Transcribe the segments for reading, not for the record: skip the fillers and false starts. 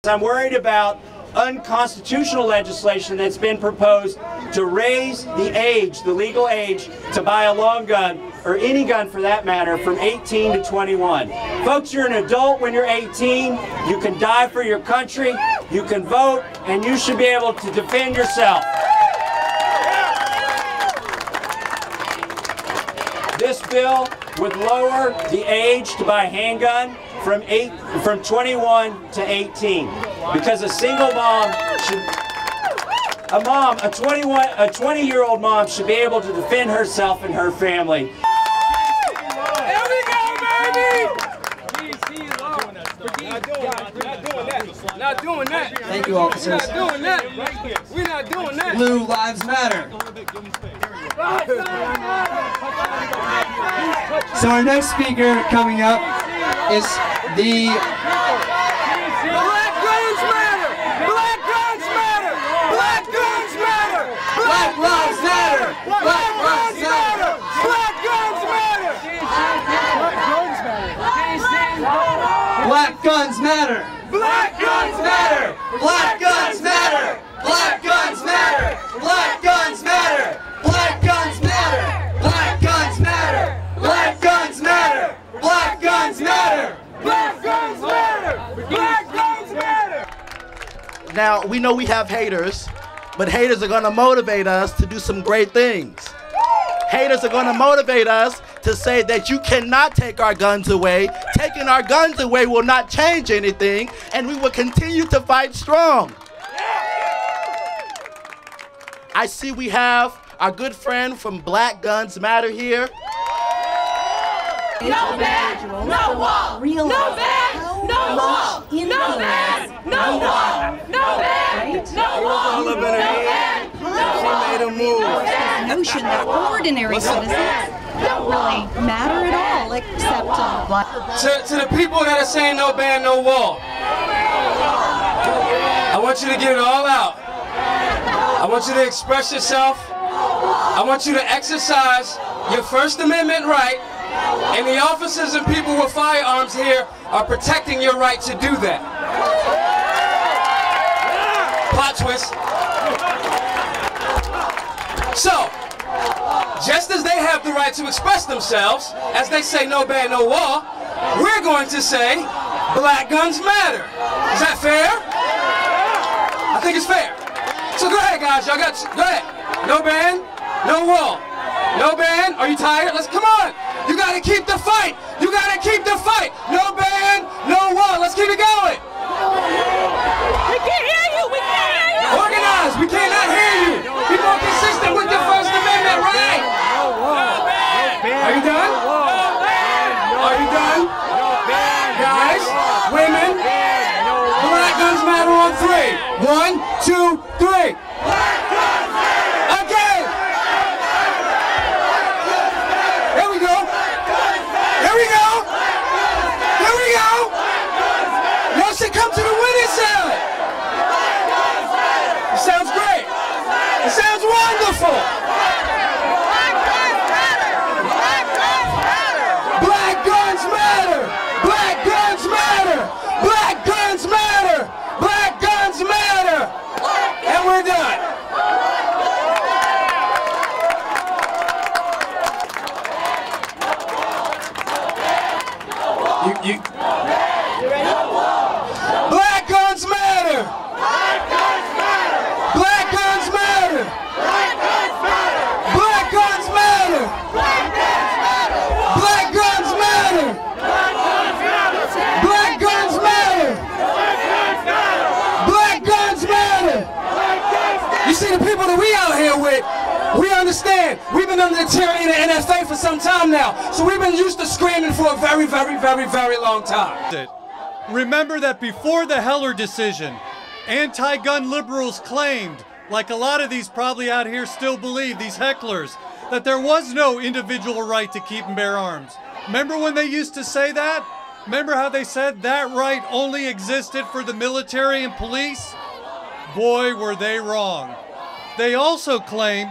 I'm worried about unconstitutional legislation that's been proposed to raise the age, the legal age, to buy a long gun, or any gun for that matter, from 18 to 21. Folks, you're an adult when you're 18. You can die for your country, you can vote, and you should be able to defend yourself. This bill would lower the age to buy a handgun from 21 to 18, because a single mom should, a 20-year-old mom should be able to defend herself and her family. There we go, baby! Not doing that. Thank you, officers. We're not doing that. We're not doing that. Blue Lives Matter. So our next speaker coming up is the Black guns matter! Black guns matter! Black guns matter! Black Lives Matter! Black guns matter! Black guns matter! Black Guns Matter! Black guns matter! Black Guns Matter! Black Guns Matter! Black Guns Matter! Black Guns Matter! Black Guns Matter! Black Guns Matter! Black Guns Matter! Black guns matter! Black guns matter! Now, we know we have haters, but haters are gonna motivate us to do some great things. Haters are gonna motivate us to say that you cannot take our guns away. Taking our guns away will not change anything, and we will continue to fight strong. I see we have our good friend from Black Guns Matter here. No ban, no wall. No ban, no wall. No ban, no wall. No ban, no wall. No ban, no wall. This notion that ordinary citizens don't really matter at all, except To the people that are saying no ban, no wall, I want you to get it all out. I want you to express yourself. I want you to exercise your First Amendment right, and the officers and people with firearms here are protecting your right to do that. Plot twist. So, just as they have the right to express themselves, as they say no ban, no wall, we're going to say Black Guns Matter. Is that fair? I think it's fair. So go ahead, guys. Y'all got, go ahead. No ban, no wall. No ban. Are you tired? Let's, come on. You got to keep the fight. You got to keep the fight. No ban, no wall. Let's keep it going. We can't hear you. We can't hear you. Organize. We cannot hear you. Be more consistent with your First Amendment right. Are you done? Are you done? Guys, women, Black Guns Matter on 3. 1, 2, 3. Again. Here we go. Here we go. Here we go. Y'all should come to the winning side. It sounds great. It sounds wonderful. Black Guns Matter. Black Guns Matter. Black Guns Matter. Black Guns Matter. And we're done. Black Guns Matter. Black Guns Matter. Black Guns Matter. Black Guns Matter. Black Guns Matter. Black Guns Matter. Black Guns Matter. You see the people that we out here with, we understand. We've been under the tyranny of the NFA for some time now. So we've been used to screaming for a very, very, very, very long time. Remember that before the Heller decision, anti-gun liberals claimed, like a lot of these probably out here still believe, these hecklers, that there was no individual right to keep and bear arms. Remember when they used to say that? Remember how they said that right only existed for the military and police? Boy, were they wrong. They also claimed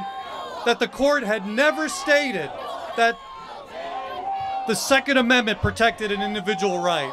that the court had never stated that the Second Amendment protected an individual right.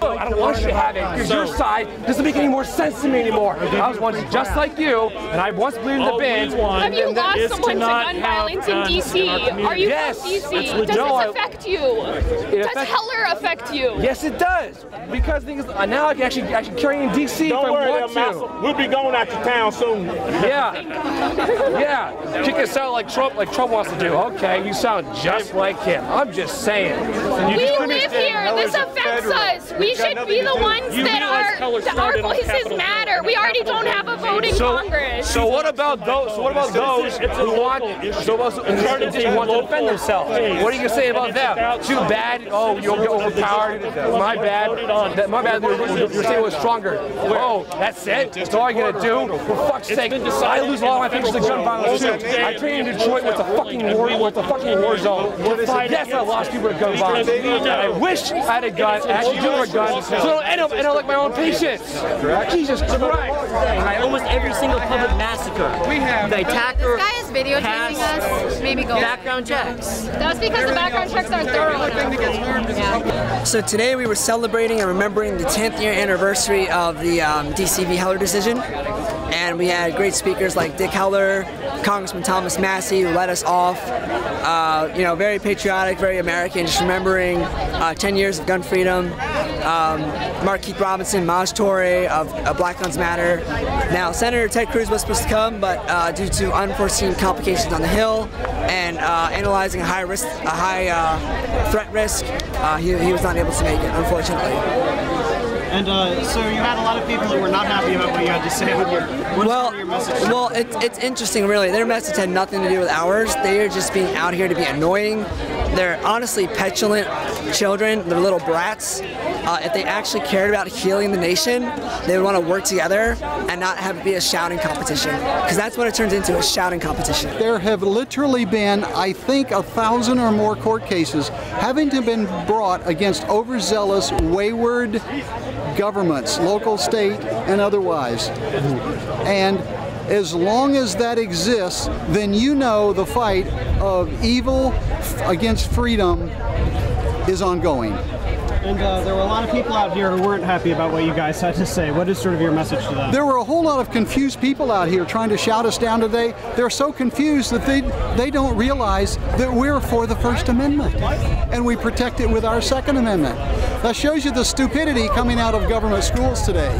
I don't want you to have it because your side doesn't make any more sense to me anymore. I was once just like you, and I once believed in the bins. Have you lost someone to gun violence in D.C.? Are you from D.C.? Does this affect you? Does Heller affect you? Yes, it does. Because things now I can actually carry in D.C. if I want to. We'll be going out to town soon. Yeah, yeah. Kick us out like Trump wants to do. Okay, you sound just like him. I'm just saying. We live here. This affects us. We should be the ones that our voices matter. We already don't have a vote in Congress. So what about those? So what about those who want to defend themselves? What are you gonna say about them? Too bad. Oh, you'll get overpowered. My bad. My bad. You're saying it was stronger. Oh, that's it. That's all you're gonna do. For fuck's sake, I lose all my friends to gun violence too. I trained in Detroit with the fucking war zone. Yes, I lost people to gun violence. I wish I had a gun. I actually do have a gun. So I don't like my own patients. Jesus Christ. Almost every single public massacre, the attacker This guy is videotaping us. Maybe go background checks. That's because the background checks aren't thorough enough. So today we were celebrating and remembering the 10th year anniversary of the DC v. Heller decision. And we had great speakers like Dick Heller, Congressman Thomas Massie, who led us off. You know, very patriotic, very American, just remembering 10 years of gun freedom. Markeith Robinson, Maj Toure of Black Guns Matter. Now, Senator Ted Cruz was supposed to come, but due to unforeseen complications on the Hill and analyzing a high threat risk, he was not able to make it, unfortunately. And so you had a lot of people who were not happy about what you had to say. What's your message? Well, it's interesting, really. Their message had nothing to do with ours. They are just being out here to be annoying. They're honestly petulant children. They're little brats. If they actually cared about healing the nation, they would want to work together and not have it be a shouting competition. Because that's what it turns into, a shouting competition. There have literally been, I think, 1,000 or more court cases having to been brought against overzealous, wayward governments, local, state, and otherwise. And as long as that exists, then you know the fight of evil against freedom is ongoing. And there were a lot of people out here who weren't happy about what you guys had to say. What is sort of your message to them? There were a whole lot of confused people out here trying to shout us down today. They're so confused that they don't realize that we're for the First Amendment and we protect it with our Second Amendment. That shows you the stupidity coming out of government schools today.